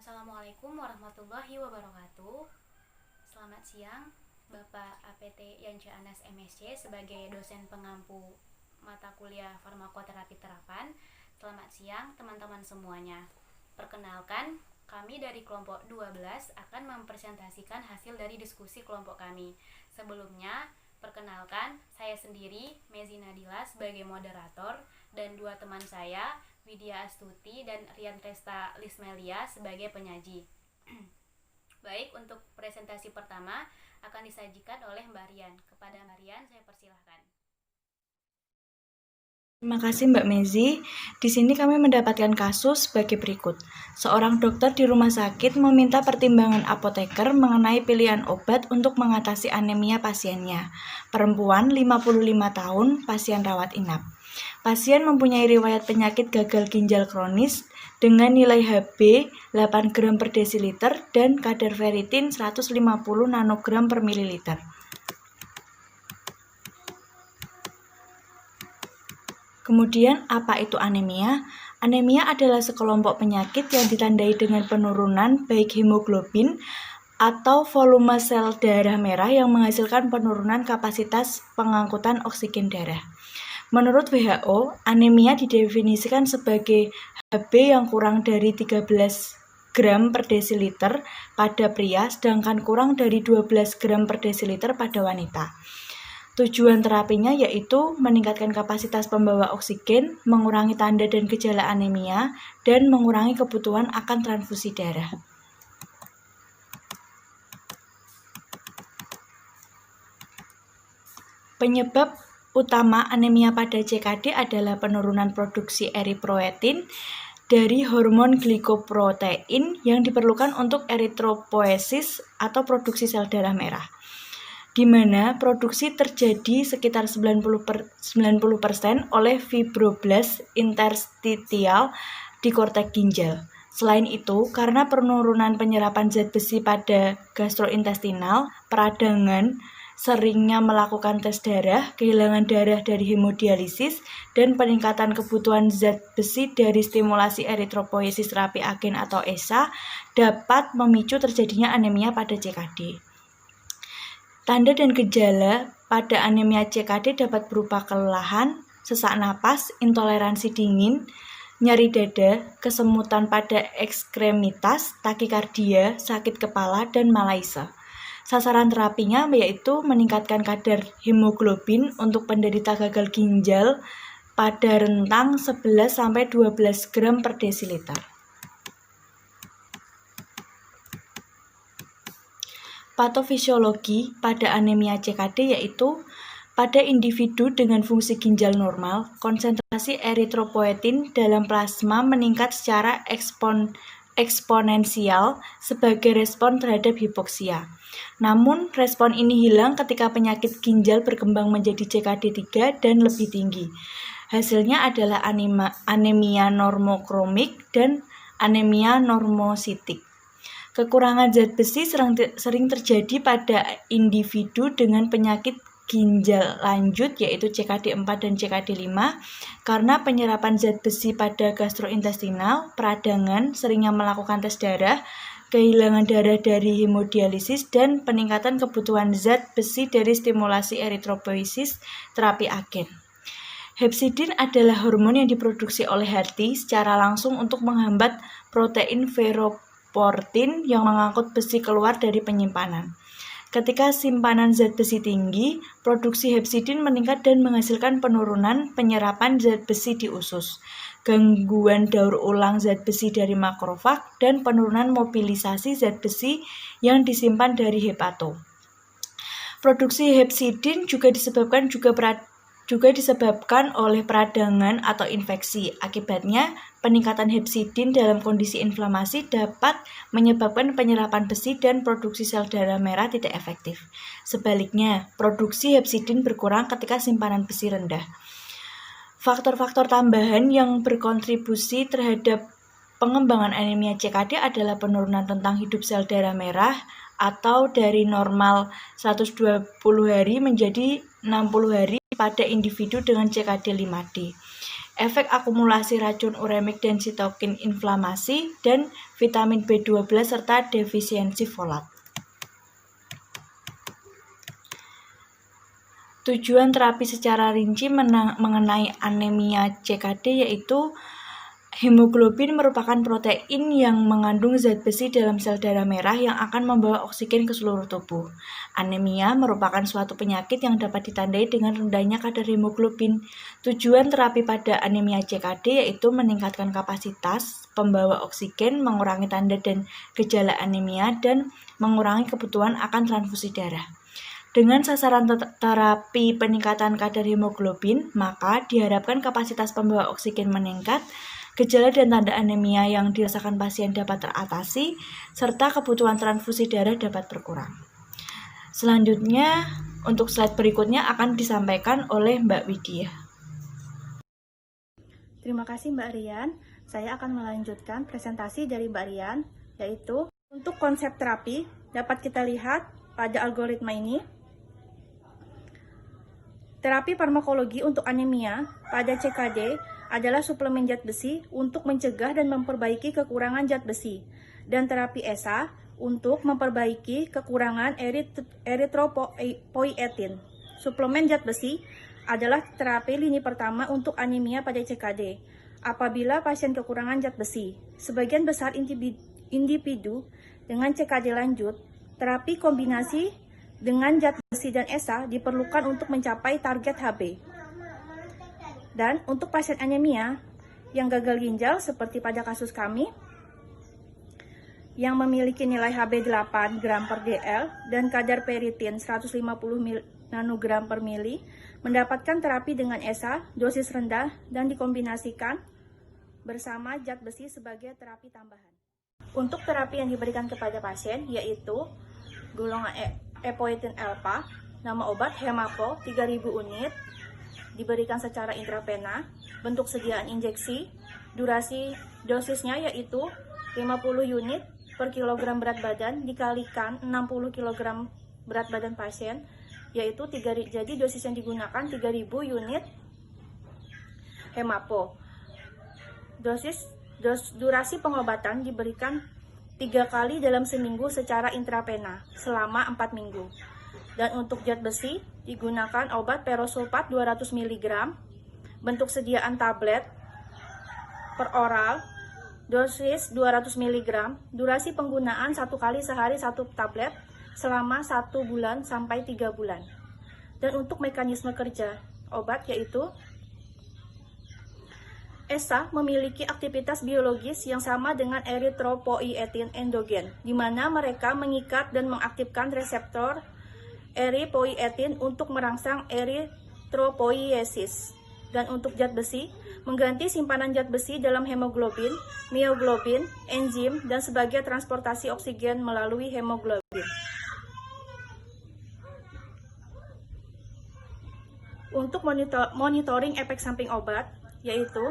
Assalamualaikum warahmatullahi wabarakatuh. Selamat siang, Bapak APT Yance Anas MSc sebagai dosen pengampu mata kuliah farmakoterapi terapan. Selamat siang teman-teman semuanya. Perkenalkan, kami dari kelompok 12 akan mempresentasikan hasil dari diskusi kelompok kami. Sebelumnya, perkenalkan, saya sendiri, Mezi Nadila sebagai moderator, dan dua teman saya, Widya Astuti dan Rian Resta Lismelia sebagai penyaji. Baik, untuk presentasi pertama akan disajikan oleh Mbak Rian. Kepada Mbak Rian, saya persilahkan. Terima kasih Mbak Mezi. Di sini kami mendapatkan kasus sebagai berikut. Seorang dokter di rumah sakit meminta pertimbangan apoteker mengenai pilihan obat untuk mengatasi anemia pasiennya. Perempuan 55 tahun, pasien rawat inap. Pasien mempunyai riwayat penyakit gagal ginjal kronis dengan nilai Hb 8 gram per desiliter dan kadar ferritin 150 nanogram per mililiter. Kemudian, apa itu anemia? Anemia adalah sekelompok penyakit yang ditandai dengan penurunan baik hemoglobin atau volume sel darah merah yang menghasilkan penurunan kapasitas pengangkutan oksigen darah. Menurut WHO, anemia didefinisikan sebagai Hb yang kurang dari 13 gram per desiliter pada pria, sedangkan kurang dari 12 gram per desiliter pada wanita. Tujuan terapinya yaitu meningkatkan kapasitas pembawa oksigen, mengurangi tanda dan gejala anemia, dan mengurangi kebutuhan akan transfusi darah. Penyebab utama anemia pada CKD adalah penurunan produksi eritropoietin dari hormon glikoprotein yang diperlukan untuk eritropoiesis atau produksi sel darah merah, di mana produksi terjadi sekitar 90% oleh fibroblast interstitial di korteks ginjal. Selain itu, karena penurunan penyerapan zat besi pada gastrointestinal, peradangan, seringnya melakukan tes darah, kehilangan darah dari hemodialisis, dan peningkatan kebutuhan zat besi dari stimulasi eritropoiesis terapi agen atau ESA dapat memicu terjadinya anemia pada CKD. Tanda dan gejala pada anemia CKD dapat berupa kelelahan, sesak napas, intoleransi dingin, nyeri dada, kesemutan pada ekstremitas, takikardia, sakit kepala, dan malaise. Sasaran terapinya yaitu meningkatkan kadar hemoglobin untuk penderita gagal ginjal pada rentang 11-12 gram per desiliter. Patofisiologi pada anemia CKD yaitu pada individu dengan fungsi ginjal normal, konsentrasi eritropoietin dalam plasma meningkat secara eksponensial sebagai respon terhadap hipoksia. Namun, respon ini hilang ketika penyakit ginjal berkembang menjadi CKD3 dan lebih tinggi. Hasilnya adalah anemia normokromik dan anemia normositik. Kekurangan zat besi sering terjadi pada individu dengan penyakit ginjal lanjut yaitu CKD4 dan CKD5 karena penyerapan zat besi pada gastrointestinal, peradangan, seringnya melakukan tes darah, kehilangan darah dari hemodialisis, dan peningkatan kebutuhan zat besi dari stimulasi eritropoiesis terapi agen. Hepsidin adalah hormon yang diproduksi oleh hati secara langsung untuk menghambat protein ferroportin yang mengangkut besi keluar dari penyimpanan. Ketika simpanan zat besi tinggi, produksi hepsidin meningkat dan menghasilkan penurunan penyerapan zat besi di usus, gangguan daur ulang zat besi dari makrofag, dan penurunan mobilisasi zat besi yang disimpan dari hepato. Produksi hepsidin juga disebabkan oleh peradangan atau infeksi. Akibatnya, peningkatan hepsidin dalam kondisi inflamasi dapat menyebabkan penyerapan besi dan produksi sel darah merah tidak efektif. Sebaliknya, produksi hepsidin berkurang ketika simpanan besi rendah. Faktor-faktor tambahan yang berkontribusi terhadap pengembangan anemia CKD adalah penurunan rentang hidup sel darah merah atau dari normal 120 hari menjadi 60 hari pada individu dengan CKD 5D. efek akumulasi racun uremik dan sitokin inflamasi, dan vitamin B12 serta defisiensi folat. Tujuan terapi secara rinci mengenai anemia CKD yaitu hemoglobin merupakan protein yang mengandung zat besi dalam sel darah merah yang akan membawa oksigen ke seluruh tubuh. Anemia merupakan suatu penyakit yang dapat ditandai dengan rendahnya kadar hemoglobin. Tujuan terapi pada anemia CKD yaitu meningkatkan kapasitas pembawa oksigen, mengurangi tanda dan gejala anemia, dan mengurangi kebutuhan akan transfusi darah. Dengan sasaran terapi peningkatan kadar hemoglobin, maka diharapkan kapasitas pembawa oksigen meningkat, gejala dan tanda anemia yang dirasakan pasien dapat teratasi, serta kebutuhan transfusi darah dapat berkurang. Selanjutnya, untuk slide berikutnya akan disampaikan oleh Mbak Widya. Terima kasih Mbak Rian. Saya akan melanjutkan presentasi dari Mbak Rian, yaitu untuk konsep terapi dapat kita lihat pada algoritma ini. Terapi farmakologi untuk anemia pada CKD adalah suplemen zat besi untuk mencegah dan memperbaiki kekurangan zat besi, dan terapi ESA untuk memperbaiki kekurangan eritropoietin. Suplemen zat besi adalah terapi lini pertama untuk anemia pada CKD. Apabila pasien kekurangan zat besi, sebagian besar individu dengan CKD lanjut, terapi kombinasi dengan zat besi dan ESA diperlukan untuk mencapai target HB. Dan untuk pasien anemia yang gagal ginjal seperti pada kasus kami, yang memiliki nilai HB 8 gram per DL dan kadar peritin 150 nanogram per mili, mendapatkan terapi dengan ESA dosis rendah dan dikombinasikan bersama zat besi sebagai terapi tambahan. Untuk terapi yang diberikan kepada pasien yaitu golongan epoetin alpha, nama obat Hemapo 3000 unit, diberikan secara intravena, bentuk sediaan injeksi, durasi dosisnya yaitu 50 unit per kilogram berat badan dikalikan 60 kg berat badan pasien, yaitu jadi dosis yang digunakan 3000 unit Hemapo. Durasi pengobatan diberikan 3 kali dalam seminggu secara intravena selama 4 minggu. Dan untuk zat besi digunakan obat perosulfat 200 mg, bentuk sediaan tablet per oral, dosis 200 mg, durasi penggunaan 1 kali sehari 1 tablet selama 1 bulan sampai 3 bulan. Dan untuk mekanisme kerja obat yaitu ESA memiliki aktivitas biologis yang sama dengan eritropoietin endogen, di mana mereka mengikat dan mengaktifkan reseptor eripoietin untuk merangsang eritropoiesis. Dan untuk zat besi, mengganti simpanan zat besi dalam hemoglobin, mioglobin, enzim, dan sebagai transportasi oksigen melalui hemoglobin. Untuk monitoring efek samping obat, yaitu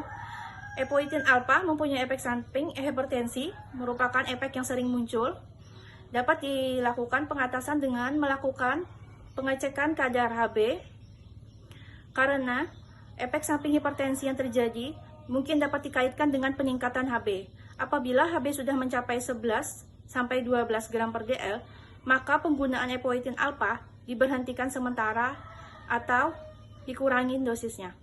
epoetin alpha mempunyai efek samping hipertensi, merupakan efek yang sering muncul. Dapat dilakukan pengatasan dengan melakukan pengecekan kadar HB, karena efek samping hipertensi yang terjadi mungkin dapat dikaitkan dengan peningkatan HB. Apabila HB sudah mencapai 11 sampai 12 gram per DL, maka penggunaan epoetin alpha diberhentikan sementara atau dikurangi dosisnya.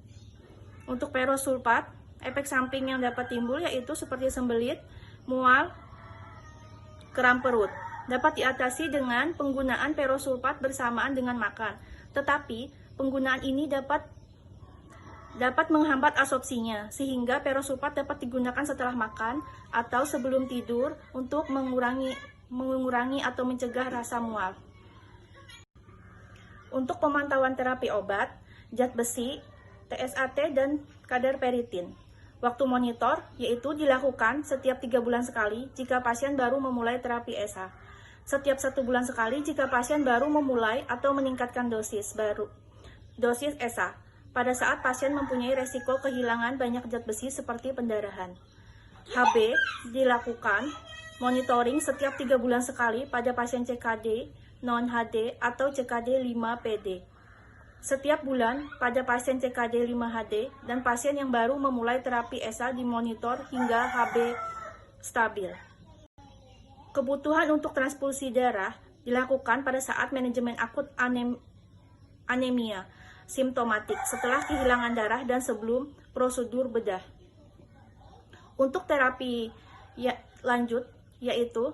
Untuk perosulfat, efek samping yang dapat timbul yaitu seperti sembelit, mual, kram perut. Dapat diatasi dengan penggunaan perosulfat bersamaan dengan makan. Tetapi penggunaan ini dapat menghambat absorpsinya, sehingga perosulfat dapat digunakan setelah makan atau sebelum tidur untuk mengurangi atau mencegah rasa mual. Untuk pemantauan terapi obat, zat besi, TSAT, dan kadar peritin. Waktu monitor yaitu dilakukan setiap 3 bulan sekali jika pasien baru memulai terapi ESA. Setiap 1 bulan sekali jika pasien baru memulai atau meningkatkan dosis ESA. Pada saat pasien mempunyai resiko kehilangan banyak zat besi seperti pendarahan. HB dilakukan monitoring setiap 3 bulan sekali pada pasien CKD, non-HD, atau CKD 5PD. setiap bulan pada pasien CKD 5HD dan pasien yang baru memulai terapi ESA dimonitor hingga HB stabil. Kebutuhan untuk transfusi darah dilakukan pada saat manajemen akut anemia simptomatik setelah kehilangan darah dan sebelum prosedur bedah. Untuk terapi lanjut yaitu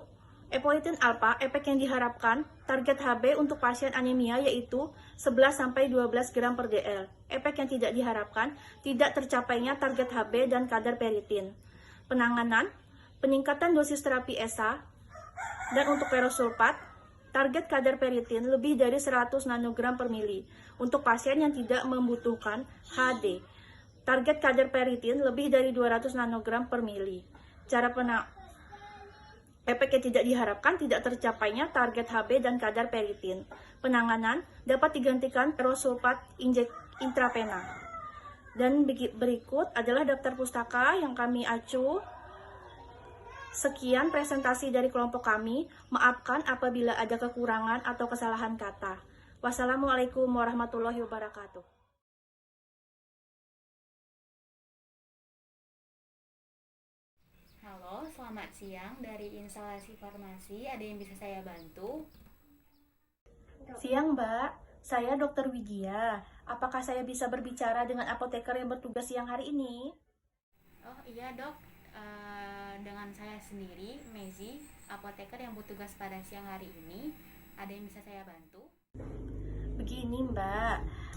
epoetin alfa, efek yang diharapkan target HB untuk pasien anemia yaitu 11-12 gram per dl. Efek yang tidak diharapkan tidak tercapainya target HB dan kadar peritin. Penanganan, peningkatan dosis terapi ESA dan untuk ferosulfat, target kadar peritin lebih dari 100 nanogram per mili. Untuk pasien yang tidak membutuhkan HD, target kadar peritin lebih dari 200 nanogram per mili. Efek yang tidak diharapkan tidak tercapainya target HB dan kadar peritin. Penanganan dapat digantikan ferosulfat intravena. Dan berikut adalah daftar pustaka yang kami acu. Sekian presentasi dari kelompok kami. Maafkan apabila ada kekurangan atau kesalahan kata. Wassalamualaikum warahmatullahi wabarakatuh. Halo, selamat siang. Dari instalasi farmasi, ada yang bisa saya bantu? Siang, Mbak. Saya Dr. Widya. Apakah saya bisa berbicara dengan apoteker yang bertugas siang hari ini? Oh iya dok, dengan saya sendiri, Mezi, apoteker yang bertugas pada siang hari ini. Ada yang bisa saya bantu? Begini Mbak,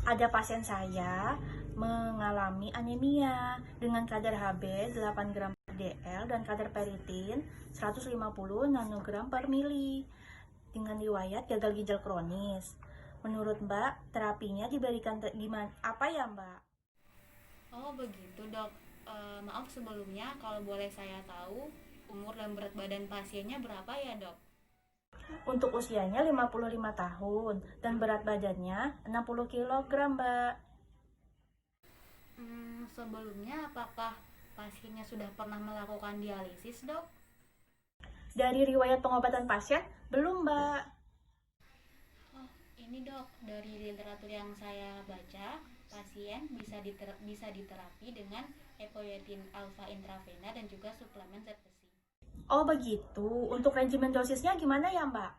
ada pasien saya mengalami anemia dengan kadar HB 8 gram per dl dan kadar peritin 150 nanogram per mili dengan riwayat gagal ginjal kronis. Menurut Mbak, terapinya diberikan gimana? Apa ya Mbak? Oh begitu dok. Maaf sebelumnya, kalau boleh saya tahu umur dan berat badan pasiennya berapa ya dok? Untuk usianya 55 tahun dan berat badannya 60 kg Mbak. Sebelumnya apakah pasiennya sudah pernah melakukan dialisis dok? Dari riwayat pengobatan pasien, belum Mbak. Oh ini dok, dari literatur yang saya baca, pasien bisa diterapi dengan epoetin alfa intravena dan juga suplemen zat besi. Oh begitu, untuk regimen dosisnya gimana ya Mbak?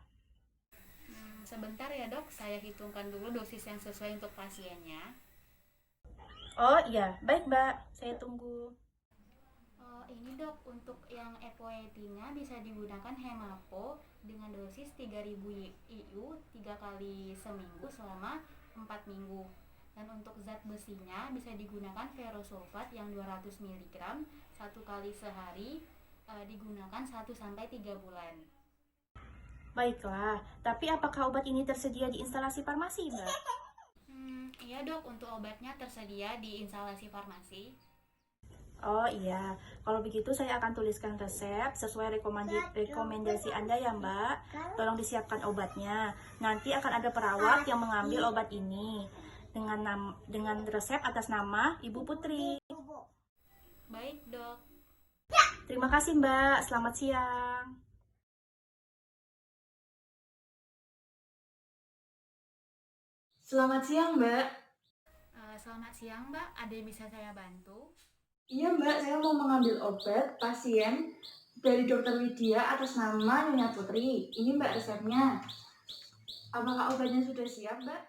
Sebentar ya dok, saya hitungkan dulu dosis yang sesuai untuk pasiennya. Oh iya, baik Mbak, saya tunggu. Ini dok, untuk yang epoetinnya bisa digunakan hemapo dengan dosis 3000 IU 3 kali seminggu selama 4 minggu. Dan untuk zat besinya bisa digunakan ferosulfat yang 200 mg 1 kali sehari, digunakan 1-3 bulan. Baiklah, tapi apakah obat ini tersedia di instalasi farmasi Mbak? Iya dok, untuk obatnya tersedia di instalasi farmasi. Oh iya, kalau begitu saya akan tuliskan resep sesuai rekomendasi Anda ya Mbak. Tolong disiapkan obatnya. Nanti akan ada perawat yang mengambil obat ini dengan resep atas nama Ibu Putri. Baik dok. Terima kasih Mbak, selamat siang. Selamat siang, Mbak. Selamat siang Mbak, ada yang bisa saya bantu? Iya, Mbak, saya mau mengambil obat pasien dari Dr. Widya atas nama Nyonya Putri. Ini Mbak resepnya. Apakah obatnya sudah siap, Mbak?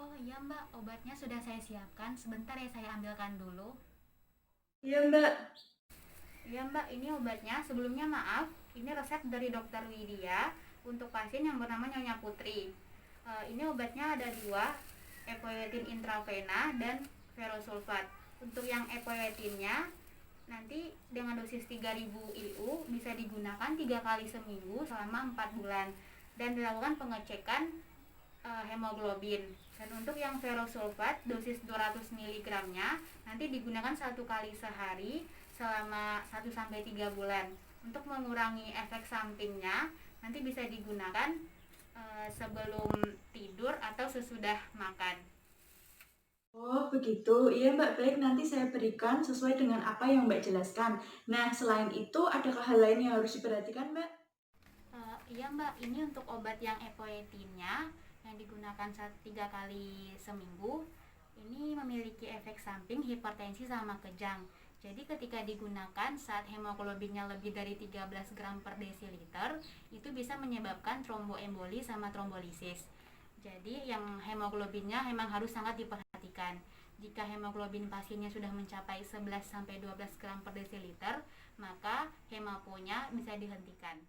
Oh iya Mbak, obatnya sudah saya siapkan. Sebentar ya, saya ambilkan dulu. Iya, Mbak. Iya Mbak, ini obatnya. Sebelumnya maaf, ini resep dari Dr. Widya untuk pasien yang bernama Nyonya Putri. Ini obatnya ada 2, epoetin intravena dan ferosulfat. Untuk yang epoetinnya nanti dengan dosis 3000 IU bisa digunakan 3 kali seminggu selama 4 bulan dan dilakukan pengecekan hemoglobin. Dan untuk yang ferosulfat dosis 200 mg nya nanti digunakan 1 kali sehari selama 1-3 bulan. Untuk mengurangi efek sampingnya nanti bisa digunakan sebelum tidur atau sesudah makan. Oh, begitu. Iya, Mbak. Baik, nanti saya berikan sesuai dengan apa yang Mbak jelaskan. Nah, selain itu, adakah hal lain yang harus diperhatikan, Mbak? Iya Mbak, ini untuk obat yang epoetinnya yang digunakan 3 kali seminggu ini memiliki efek samping hipertensi sama kejang. Jadi ketika digunakan saat hemoglobinnya lebih dari 13 gram per desiliter, itu bisa menyebabkan tromboemboli sama trombolisis. Jadi yang hemoglobinnya memang harus sangat diperhatikan. Jika hemoglobin pasiennya sudah mencapai 11-12 gram per desiliter, maka hemaponya bisa dihentikan.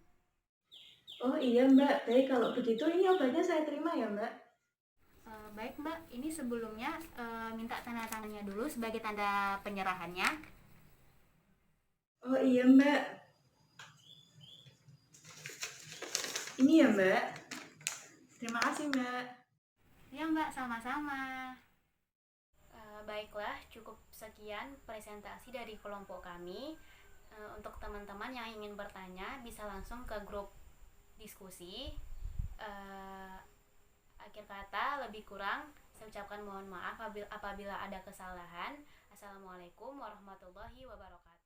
Oh iya Mbak, baik kalau begitu ini obatnya saya terima ya Mbak. Baik Mbak, ini sebelumnya minta tanda tangannya dulu sebagai tanda penyerahannya. Oh iya Mbak, ini ya Mbak. Terima kasih Mbak. Ya Mbak, sama-sama. Baiklah, cukup sekian presentasi dari kelompok kami. Untuk teman-teman yang ingin bertanya bisa langsung ke grup diskusi. Akhir kata lebih kurang saya ucapkan mohon maaf apabila ada kesalahan. Assalamualaikum warahmatullahi wabarakatuh.